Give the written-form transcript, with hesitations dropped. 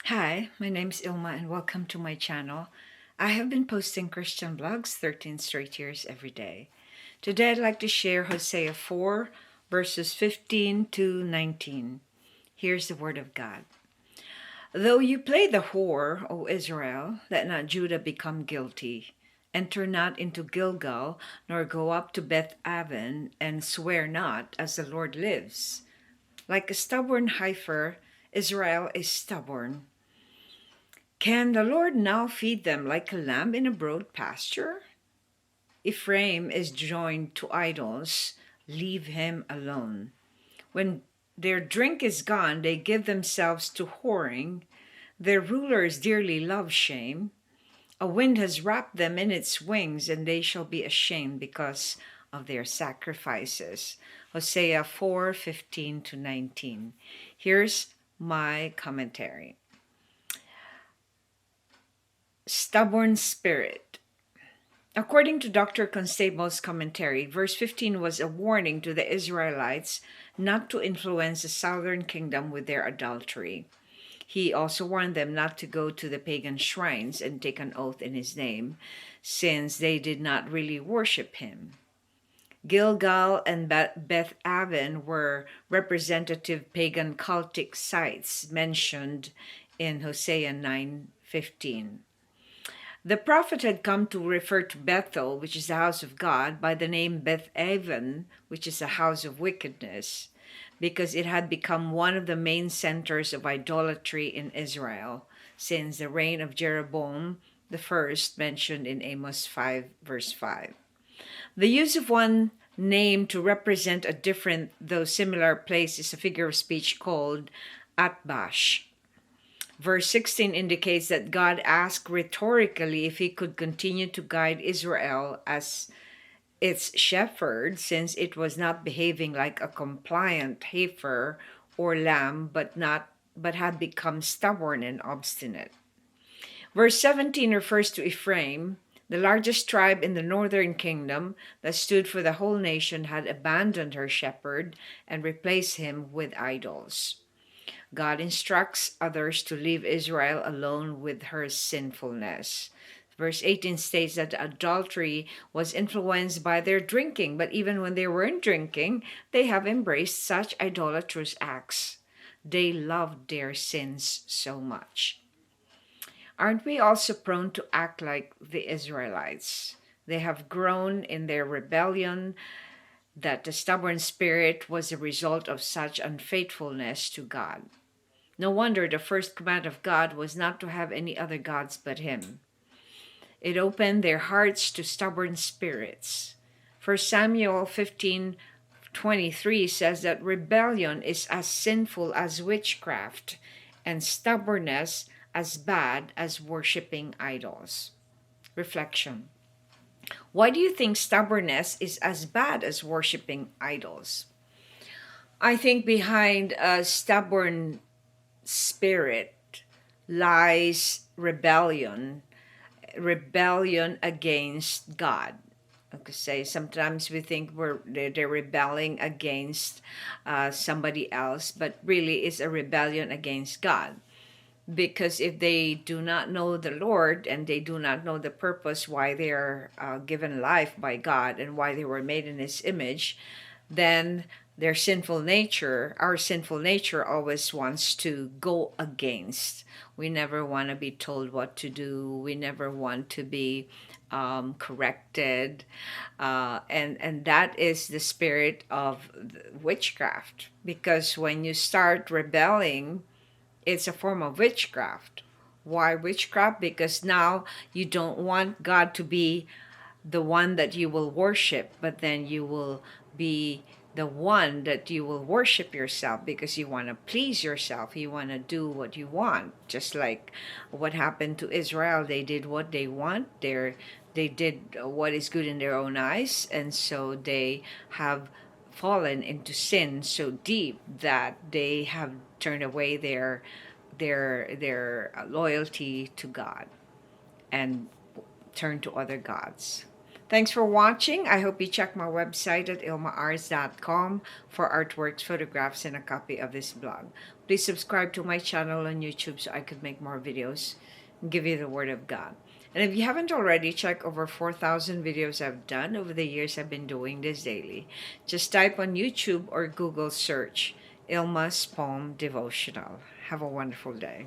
Hi, my name is Ilma and welcome to my channel. I have been posting Christian blogs 13 straight years every day. Today I'd like to share Hosea 4 verses 15 to 19. Here's the word of God. Though you play the whore, O Israel, let not Judah become guilty. Enter not into Gilgal, nor go up to Beth-aven, and swear not, as the Lord lives. Like a stubborn heifer, Israel is stubborn. Can the Lord now feed them like a lamb in a broad pasture? Ephraim is joined to idols. Leave him alone. When their drink is gone, they give themselves to whoring. Their rulers dearly love shame. A wind has wrapped them in its wings, and they shall be ashamed because of their sacrifices. Hosea 4:15 to 19. Here's my commentary. Stubborn spirit. According to Dr. Constable's commentary, verse 15 was a warning to the Israelites not to influence the southern kingdom with their adultery. He also warned them not to go to the pagan shrines and take an oath in his name, since they did not really worship him. Gilgal and Beth-aven were representative pagan cultic sites mentioned in Hosea 9:15. The prophet had come to refer to Bethel, which is the house of God, by the name Beth-aven, which is a house of wickedness, because it had become one of the main centers of idolatry in Israel since the reign of Jeroboam I, mentioned in Amos 5, verse 5. The use of one name to represent a different, though similar place is a figure of speech called atbash. Verse 16 indicates that God asked rhetorically if he could continue to guide Israel as its shepherd, since it was not behaving like a compliant heifer or lamb, but had become stubborn and obstinate. Verse 17 refers to Ephraim, the largest tribe in the northern kingdom that stood for the whole nation, had abandoned her shepherd and replaced him with idols. God instructs others to leave Israel alone with her sinfulness. Verse 18 states that adultery was influenced by their drinking, but even when they weren't drinking, they have embraced such idolatrous acts. They loved their sins so much. Aren't we also prone to act like the Israelites? They have grown in their rebellion, that the stubborn spirit was a result of such unfaithfulness to God. No wonder the first command of God was not to have any other gods but him. It opened their hearts to stubborn spirits. 1 Samuel 15:23 says that rebellion is as sinful as witchcraft, and stubbornness as bad as worshiping idols. Reflection. Why do you think stubbornness is as bad as worshiping idols? I think behind a stubborn spirit lies rebellion against God. Okay, say sometimes we think they're rebelling against somebody else, but really it's a rebellion against God. Because if they do not know the Lord and they do not know the purpose why they are given life by God and why they were made in His image, then our sinful nature always wants to go against. We never want to be told what to do. We never want to be corrected. And that is the spirit of witchcraft. Because when you start rebelling, it's a form of witchcraft. Why witchcraft? Because now you don't want God to be the one that you will worship, but then you will be the one that you will worship yourself because you want to please yourself. You want to do what you want. Just like what happened to Israel. They did what they want. They did what is good in their own eyes. And so they have fallen into sin so deep that they have turned away their loyalty to God and turned to other gods. Thanks for watching. I hope you check my website at ILMA'S.com for artworks, photographs, and a copy of this blog. Please subscribe to my channel on YouTube so I could make more videos and give you the Word of God. And if you haven't already, check over 4,000 videos I've done over the years I've been doing this daily. Just type on YouTube or Google search ILMA'S Poem Devotional. Have a wonderful day.